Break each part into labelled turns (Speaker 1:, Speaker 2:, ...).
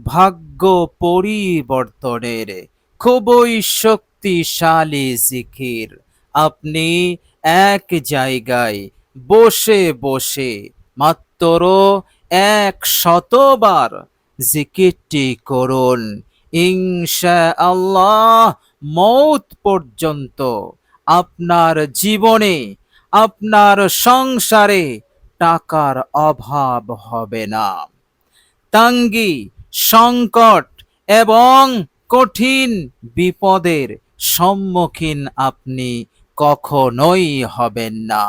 Speaker 1: ভাগ্য পরিবর্তনের খুবই শক্তিশালী জিকির। আপনি এক জায়গায় বসে বসে মাত্র ১০০ বার জিকিরটি করুন। ইনশাআল্লাহ মৌত পর্যন্ত আপনার জীবনে, আপনার সংসারে টাকার অভাব হবে না। তাঙ্গি, সংকট এবং কঠিন বিপদের সম্মুখীন আপনি কখনোই হবেন না।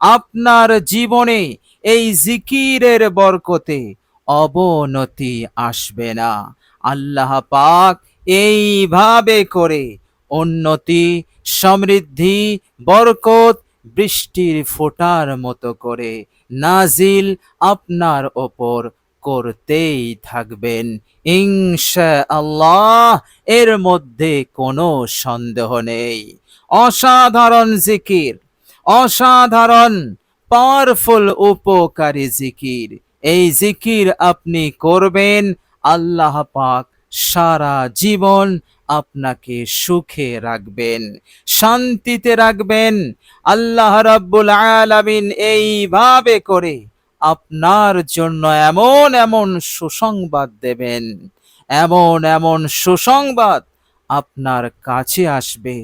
Speaker 1: আপনার জীবনে এই জিকিরের বরকতে অবনতি আসবে না। আল্লাহ পাক এইভাবে করে উন্নতি, সমৃদ্ধি, বরকত বৃষ্টির ফোঁটার মতো করে নাজিল আপনার ওপর করতেই থাকবেন ইনশাআল্লাহ। এর মধ্যে কোনো সন্দেহ নেই। অসাধারণ জিকির, অসাধারণ পাওয়ারফুল উপকারী জিকির। এই জিকির আপনি করবেন, আল্লাহ পাক সারা জীবন আপনাকে সুখে রাখবেন, শান্তিতে রাখবেন। আল্লাহ রাব্বুল আলামিন এইভাবে করে আপনার জন্য এমন এমন সুসংবাদ দেবেন, এমন এমন সুসংবাদ আপনার কাছে আসবে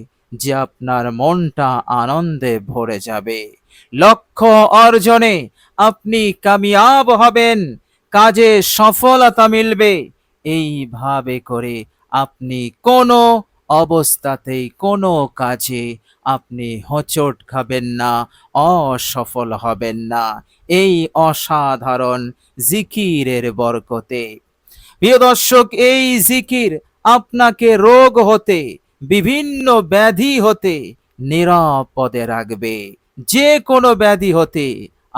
Speaker 1: যে আপনার মনটা আনন্দে ভরে যাবে। লক্ষ্য অর্জনে আপনি কামিয়াব হবেন, কাজে সফলতা মিলবে। এইভাবে করে আপনি কোনো অবস্থাতেই কোনো কাজে আপনি হোঁচট খাবেন না, অসফল হবেন না এই অসাধারণ জিকিরের বরকতে। প্রিয় দর্শক, এই জিকির আপনাকে রোগ হতে, বিভিন্ন ব্যাধি হতে নিরাপদে রাখবে। যে কোনো ব্যাধি হতে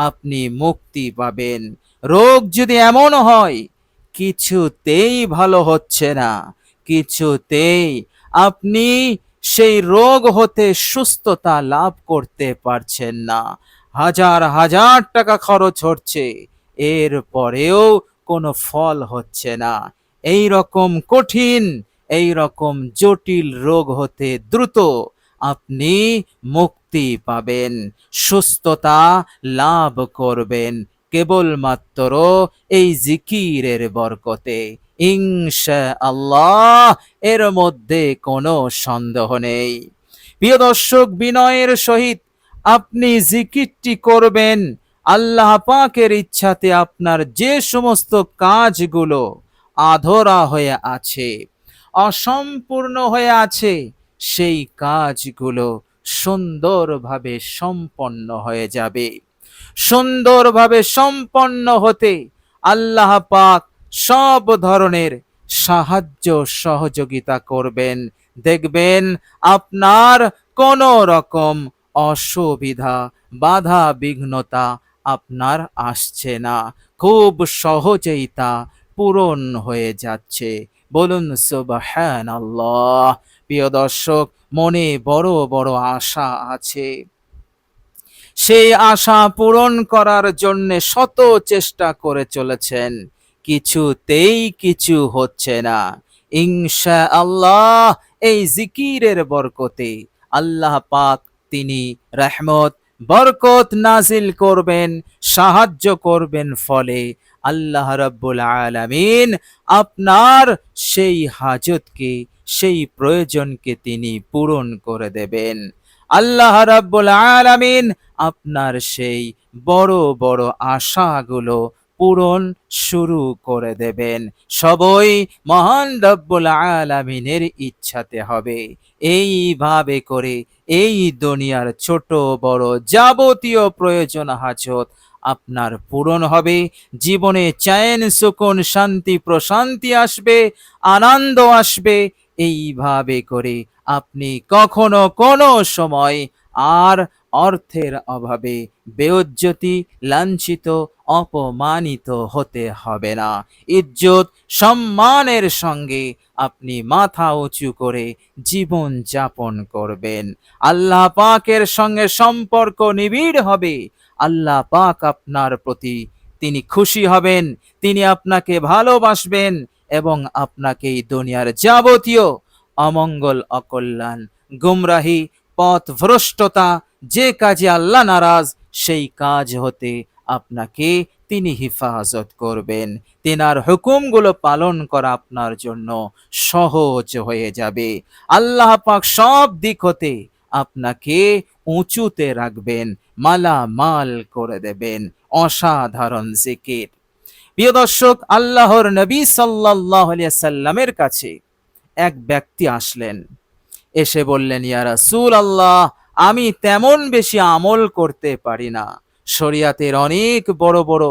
Speaker 1: আপনি মুক্তি পাবেন। রোগ যদি এমন হয় কিছুতেই ভালো হচ্ছে না, কিছুতেই আপনি সেই রোগ হতে সুস্থতা লাভ করতে পারছেন না, হাজার হাজার টাকা খরচ হচ্ছে, এর পরেও কোনো ফল হচ্ছে না, এই রকম কঠিন, এই রকম জটিল রোগ হতে দ্রুত আপনি মুক্তি পাবেন, সুস্থতা লাভ করবেন কেবলমাত্র এই জিকিরের বরকতে ইনশাআল্লাহ। এর মধ্যে কোনো সন্দেহ নেই। প্রিয় দর্শক, বিনয়ের সহিত আপনি জিকিরটি করবেন। আল্লাহ পাকের ইচ্ছাতে আপনার যে সমস্ত কাজগুলো আধরা হয়ে আছে, অসম্পূর্ণ হয়ে আছে, সেই কাজগুলো সুন্দরভাবে সম্পন্ন হয়ে যাবে। সুন্দরভাবে সম্পন্ন হতে আল্লাহ পাক সব ধরনের সাহায্য সহযোগিতা করবেন। দেখবেন আপনার কোনো রকম অসুবিধা, বাধা বিঘ্নতা আপনার আসছে না, খুব সহজেই তা পূরণ হয়ে যাচ্ছে। বলুন সুবহানাল্লাহ। প্রিয় দর্শক, মনে বড় বড় আশা আছে, সেই আশা পূরণ করার জন্য শত চেষ্টা করে চলেছেন, কিছুতেই কিছু হচ্ছে না। ইনশাআল্লাহ এই জিকিরের বরকতে আল্লাহ পাক তিনি রহমত, বরকত নাজিল করবেন, সাহায্য করবেন। ফলে আল্লাহ রাব্বুল আলামিন আপনার সেই হাজতকে, সেই প্রয়োজনকে তিনি পূরণ করে দেবেন। আল্লাহ রাব্বুল আলামিন আপনার সেই বড় বড় আশাগুলো পূরণ শুরু করে দেবেন। সবই মহান রব্বুল আলামিনের ইচ্ছাতে হবে। এইভাবে করে এই দুনিয়ার ছোট বড় যাবতীয় প্রয়োজন হাজত আপনার পূরণ হবে। জীবনে চैन সুকুন শান্তি প্রশান্তি আসবে, আনন্দ আসবে। এইভাবে করে আপনি কখনো কোনো সময় আর অর্থের অভাবে বেইজ্জতি, লাঞ্ছিত, অপমানিত হতে হবে না। ইজ্জত সম্মানের সঙ্গে আপনি মাথা উঁচু করে জীবন যাপন করবেন। আল্লাহ পাকের সঙ্গে সম্পর্ক নিবিড় হবে। আল্লাহ পাক আপনার প্রতি তিনি খুশি হবেন, তিনি আপনাকে ভালোবাসবেন। এবং আপনাকে এই দুনিয়ার যাবতীয় অমঙ্গল, অকল্যাণ, গুমরাহি, পথভ্রষ্টতা, যে কাজে আল্লাহ নারাজ সেই কাজ হতে আপনাকে তিনি হেফাজত করবেন। তেনার হুকুমগুলো পালন করা আপনার জন্য সহজ হয়ে যাবে। আল্লাহ পাক সব দিক হতে আপনাকে উঁচুতে রাখবেন, মালামাল করে দেবেন। অসাধারণ জিকির। প্রিয় দর্শক, আল্লাহর নবী সাল্লাল্লাহু আলাইহি সাল্লামের কাছে এক ব্যক্তি আসলেন, এসে বললেন, ইয়া রাসূলুল্লাহ, আমি তেমন বেশি আমল করতে পারি না। শরিয়াতের অনেক বড় বড়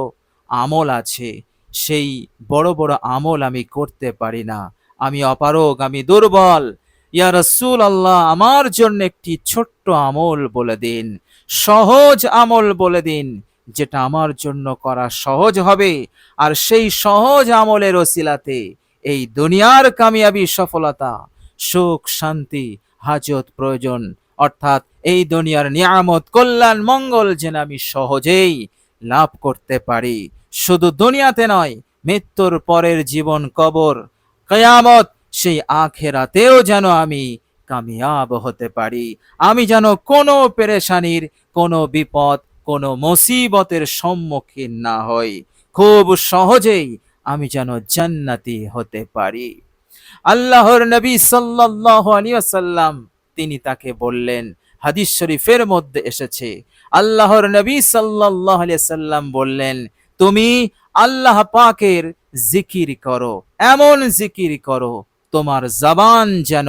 Speaker 1: আমল আছে, সেই বড় বড় আমল আমি করতে পারি না। আমি অপারগ, আমি দুর্বল। ইয়া রাসূলুল্লাহ, আমার জন্য একটি ছোট্ট আমল বলে দিন, সহজ আমল বলে দিন, যেটা আমার জন্য করা সহজ হবে। আর সেই সহজ আমলের ওসিলাতে এই দুনিয়ার কামিয়াবি, সফলতা, সুখ, শান্তি, হাজত, প্রয়োজন, অর্থাৎ এই দুনিয়ার নিয়ামত, কল্যাণ, মঙ্গল যেন আমি সহজেই লাভ করতে পারি। শুধু দুনিয়াতে নয়, মৃত্যুর পরের জীবন, কবর, কিয়ামত, সেই আখিরাতেও যেন আমি কামিয়াব হতে পারি। আমি যেন কোনো পেরেশানির, কোনো বিপদ, কোনো মুসিবতের সম্মুখীন না হই। খুব সহজেই আমি যেন জান্নাতি হতে পারি। আল্লাহর নবী সাল্লাল্লাহু আলাইহি ওয়াসাল্লাম তিনি তাকে বললেন, হাদিস শরীফের মধ্যে এসেছে, আল্লাহর নবী সাল্লাল্লাহু আলাইহি ওয়াসাল্লাম বললেন, তুমি আল্লাহ পাকের জিকির করো, এমন জিকির করো তোমার জবান যেন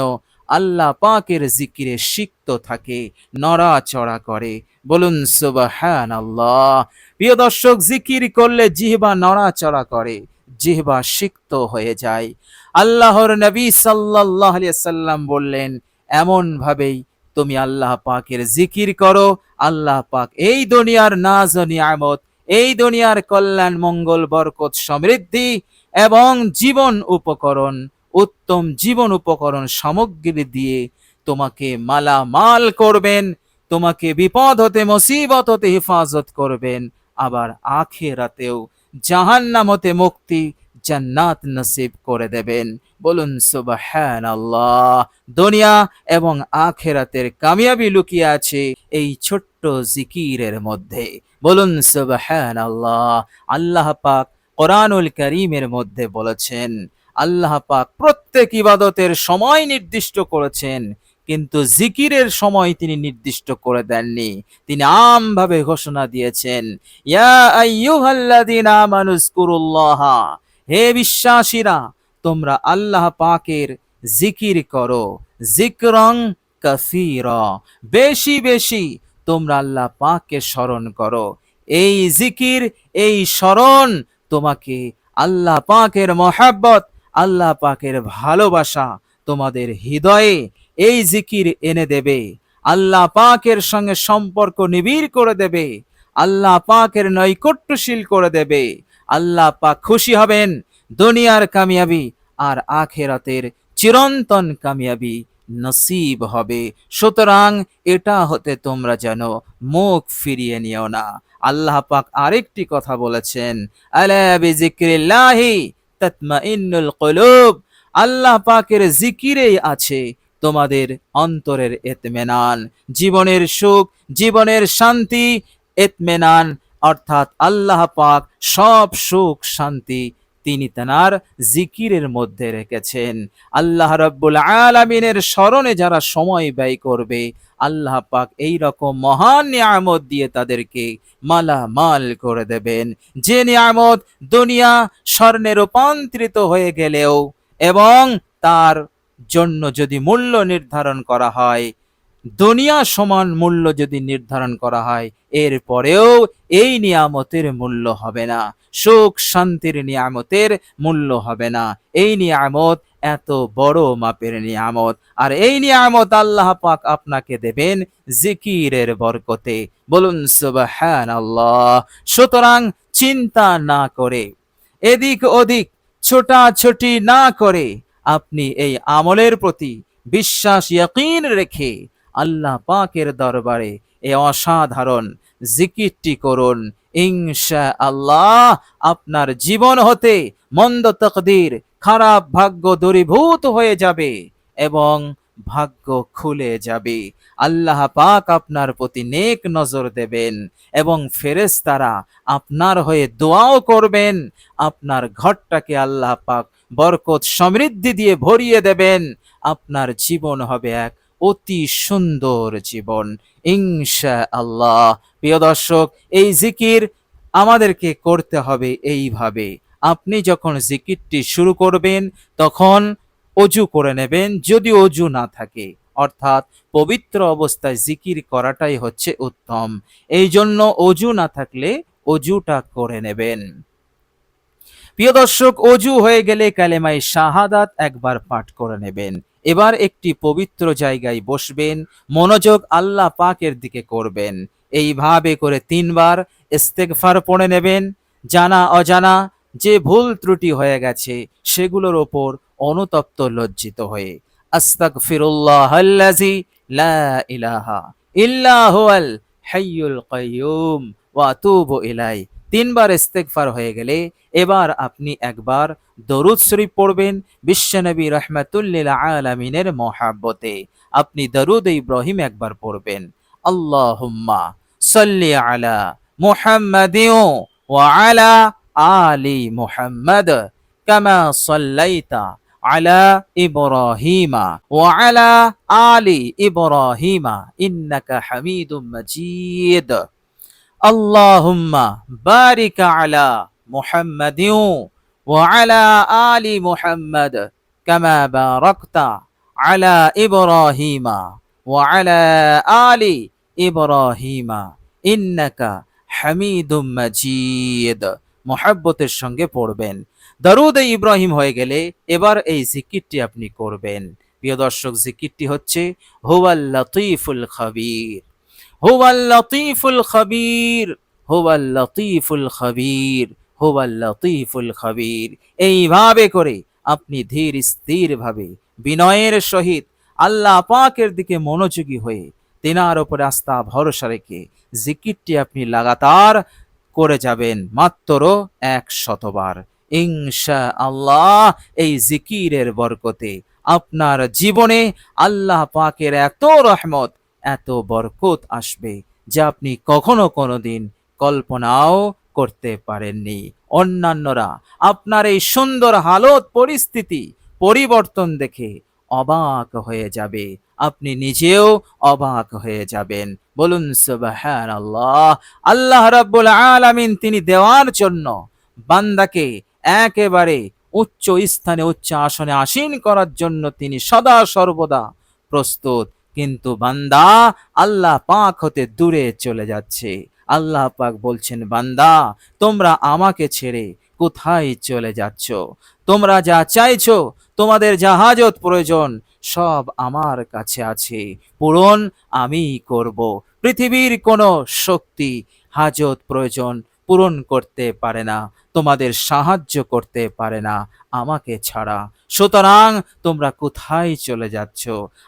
Speaker 1: আল্লাহ পাকের জিকিরে সিক্ত থাকে, নড়াচড়া করে। বলুন সুবহানাল্লাহ। প্রিয় দর্শক, জিকির করলে জিহ্বা নড়াচড়া করে, জিহ্বা সিক্ত হয়ে যায়। আল্লাহর নবী সাল্লাল্লাহু আলাইহি সাল্লাম বললেন, এমন ভাবেই তুমি আল্লাহ পাকের জিকির করো, আল্লাহ পাক এই দুনিয়ার নাজ ও নিয়ামত, এই দুনিয়ার কল্যাণ, মঙ্গল, বরকত, সমৃদ্ধি এবং জীবন উপকরণ, উত্তম জীবন উপকরণ সামগ্রী দিয়ে তোমাকে মালামাল করবেন, তোমাকে বিপদ হতে, মুসিবত হতে হেফাজত করবেন। আবার আখিরাতেও জাহান্নাম হতে মুক্তি, জান্নাত নসিব করে দেবেন। বলুন সুবহানাল্লাহ। দুনিয়া এবং আখিরাতের কামিয়াবি লুকিয়ে আছে এই ছোট্ট জিকিরের মধ্যে। বলুন সুবহানাল্লাহ। আল্লাহ পাক কোরআনুল কারীমের মধ্যে বলেছেন, আল্লাহ পাক প্রত্যেক ইবাদতের সময় নির্দিষ্ট করেছেন, কিন্তু জিকিরের সময় তিনি নির্দিষ্ট করে দেননি। তিনি আমভাবে ঘোষণা দিয়েছেন, ইয়া আইয়ুহাল্লাযীনা আমানু যকুরুল্লাহা, হে বিশ্বাসীরা, তোমরা আল্লাহ পাকের জিকির করো, যিকরং কাসীরা, বেশি বেশি তোমরা আল্লাহ পাককে স্মরণ করো। এই জিকির, এই স্মরণ তোমাকে আল্লাহ পাকের মহাব্বত, আল্লাহ পাকের ভালোবাসা তোমাদের হৃদয়ে এই জিকির এনে দেবে। আল্লাহ পাকের সঙ্গে সম্পর্ক নিবিড় করে দেবে, আল্লাহ পাকের নৈকট্যশীল করে দেবে। আল্লাহ পাক খুশি হবেন, দুনিয়ার কামিয়াবি আর আখিরাতের চিরন্তন কামিয়াবি নসিব হবে। সুতরাং এটা হতে তোমরা যেন মুখ ফিরিয়ে নিও না। আল্লাহ পাক আরেকটি কথা বলেছেন, আলা বিযিকরিল্লাহি তাতমাইন্নুল কুলুব, আল্লাহ পাকের জিকিরেই আছে তোমাদের অন্তরের ইতমিনান, জীবনের সুখ, জীবনের শান্তি। ইতমিনান অর্থাৎ আল্লাহ পাক সব সুখ, শান্তি তিনি তার জিকিরের মধ্যে রেখেছেন। আল্লাহ রাব্বুল আলামিনের স্মরণে যারা সময় ব্যয় করবে, আল্লাহ পাক এই রকম মহান নিয়ামত দিয়ে তাদেরকে মালামাল করে দেবেন, যে নিয়ামত দুনিয়া স্বর্ণে রূপান্তরিত হয়ে গেলেও এবং তার জন্য যদি মূল্য নির্ধারণ করা হয়, দুনিয়া সমান মূল্য যদি নির্ধারণ করা হয়, এরপরেও এই নিয়ামতের মূল্য হবে না, সুখ শান্তির নিয়ামতের মূল্য হবে না। এই নিয়ামত এত বড় মাপের নিয়ামত, আর এই নিয়ামত আল্লাহ পাক আপনাকে দেবেন জিকিরের বরকতে। বলুন সুবহানাল্লাহ। সুতরাং চিন্তা না করে, এদিক ওদিক ছোটাছুটি না করে, আপনি এই আমলের প্রতি বিশ্বাস, ইয়াকিন রেখে আল্লাহ পাকের দরবারে এই অসাধারণ জিকিরটি করুন। ইনশাআল্লাহ আপনার জীবন হতে মন্দ তাকদীর, খারাপ ভাগ্য দূরীভূত হয়ে যাবে এবং ভাগ্য খুলে যাবে। আল্লাহ পাক আপনার প্রতি নেক নজর দেবেন এবং ফেরেশতারা আপনার হয়ে দোয়াও করবেন। আপনার ঘরটাকে আল্লাহ পাক বরকত সমৃদ্ধি দিয়ে ভরিয়ে দেবেন। আপনার জীবন হবে এক অতি সুন্দর জীবন ইনশাআল্লাহ। প্রিয় দর্শক, এই জিকির আমাদেরকে করতে হবে এইভাবে। আপনি যখন জিকিরটি শুরু করবেন তখন অজু করে নেবেন, যদি অজু না থাকে, অর্থাৎ পবিত্র অবস্থায় জিকির করাটাই হচ্ছে উত্তম। এই জন্য অজু না থাকলে অজুটা করে নেবেন। প্রিয় দর্শক, অজু হয়ে গেলে কালেমায়ে শাহাদাত একবার পাঠ করে নেবেন। এবার একটি পবিত্র জায়গায় বসবেন, মনোযোগ আল্লাহ পাকের দিকে করবেন। এইভাবে করে ৩ বার ইস্তেগফার পড়ে নেবেন। জানা অজানা যে ভুল ত্রুটি হয়ে গেছে সেগুলোর ওপর অনুতপ্ত লজ্জিত হয়ে আস্তাগফিরুল্লাহাল্লাযী লা ইলাহা ইল্লা হুয়াল হাইয়ুল কাইয়্যুম ওয়া আতুবু ইলাইহি। ৩ বার ইস্তেগফার হয়ে গেলে এবার আপনি একবার দরুদ শরীফ পড়বেন বিশ্বনবী রাহমাতুল লিল আলামিনের মহব্বতে। আপনি দরুদ ইব্রাহিম একবার পড়বেন, আল্লাহুম্মা সাল্লি আলা মুহাম্মাদিন ওয়া আলা আলি মুহাম্মাদ কামা সাল্লাইতা আলা ইব্রাহিমা ওয়া আলা আলি ইব্রাহিমা ইন্নাকা হামিদুম মাজিদ। আল্লাহুম্মা বারিক আলা মুহাম্মাদিন ওয়া আলা আলি মুহাম্মাদ কামা বারাকতা আলা ইব্রাহিমা ওয়া আলা আলি ইব্রাহিমা ইন্নাকা হামিদুম মাজিদ। মুহাব্বতের সঙ্গে পড়বেন। দরুদ ইব্রাহিম হয়ে গেলে এবার এই জিকিরটি আপনি করবেন। প্রিয় দর্শক, জিকিরটি হচ্ছে হুয়াল লতীফুল খাবীর, হুয়াল লতীফুল খাবীর, হুয়াল লতীফুল খাবীর, হুয়াল লতীফুল খাবীর। এইভাবে করে আপনি ধীর স্থির ভাবে বিনয়ের সহিত আল্লাহ পাকের দিকে মনোযোগী হয়ে তেনার উপরে আস্থা ভরসা রেখে জিকিরটি আপনি লাগাতার করে যাবেন মাত্র ১০০ বার। ইনশাআল্লাহ এই জিকিরের বরকতে আপনার জীবনে আল্লাহ পাকের এত রহমত, এত বরকত আসবে যা আপনি কখনো কোনোদিন কল্পনাও করতে পারেননি। অন্যান্যরা আপনার এই সুন্দর হালত পরিস্থিতি পরিবর্তন দেখে অবাক হয়ে যাবে, আপনি নিজেও অবাক হয়ে যাবেন। বলুন সুবহানাল্লাহ। আল্লাহ রাব্বুল আলামিন তিনি দেওয়ার জন্য বান্দাকে একেবারে উচ্চ স্থানে উচ্চ আসনে আসীন করার জন্য তিনি সদা সর্বদা প্রস্তুত, কিন্তু বান্দা আল্লাহ পাক হতে দূরে চলে যাচ্ছে। আল্লাহ পাক বলছেন, বান্দা তোমরা আমাকে ছেড়ে কোথায় চলে যাচ্ছ? তোমরা যা চাইছো, তোমাদের যা হাজত প্রয়োজন সব আমার কাছে আছে, পূরণ আমি করব। পৃথিবীর কোনো শক্তি হাজত প্রয়োজন পূরণ করতে পারে না, তোমাদের সাহায্য করতে পারে না আমাকে ছাড়া। সুতরাং তোমরা কোথায় চলে যাচ্ছ?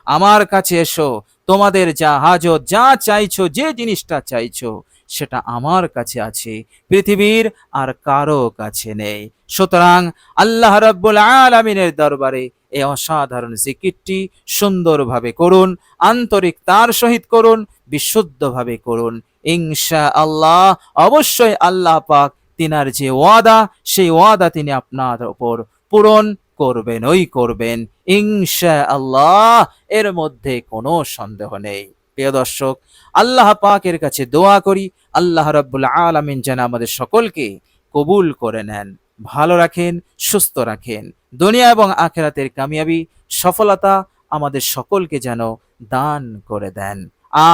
Speaker 1: আমার কাছে এসো, তোমাদের যা হাজত, যা চাইছো, যে জিনিসটা চাইছো সেটা আমার কাছে আছে, পৃথিবীর আর কারো কাছে নেই। সুতরাং আল্লাহ রাব্বুল আলামিনের দরবারে এই অসাধারণ জিকিরটি সুন্দরভাবে করুন, আন্তরিকতার সহিত করুন, বিশুদ্ধভাবে করুন। ইনশাআল্লাহ অবশ্যই আল্লাহ পাক তিনার যে ওয়াদা, সেই ওয়াদা তিনি আপনার উপর পূরণ করবেন, ওই করবেন ইনশাআল্লাহ, এর মধ্যে কোনো সন্দেহ নেই। প্রিয় দর্শক, আল্লাহ পাকের কাছে দোয়া করি আল্লাহ রাব্বুল আলামিন যেন আমাদের সকলকে কবুল করে নেন, ভালো রাখেন, সুস্থ রাখেন, দুনিয়া এবং আখিরাতের কামিয়াবি সফলতা আমাদের সকলকে যেন দান করে দেন।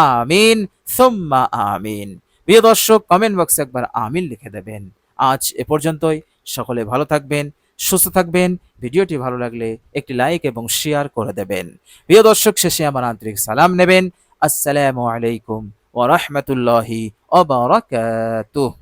Speaker 1: আমিন সুম্মা আমিন। প্রিয় দর্শক, কমেন্ট বক্সে একবার আমিন লিখে দেবেন। আজ এ পর্যন্তই। সকলে ভালো থাকবেন, সুস্থ থাকবেন। ভিডিওটি ভালো লাগলে একটি লাইক এবং শেয়ার করে দেবেন। প্রিয় দর্শক, শেষে আমার আন্তরিক সালাম নেবেন। আসসালামু আলাইকুম ওয়া রাহমাতুল্লাহি ওয়া বারাকাতুহু।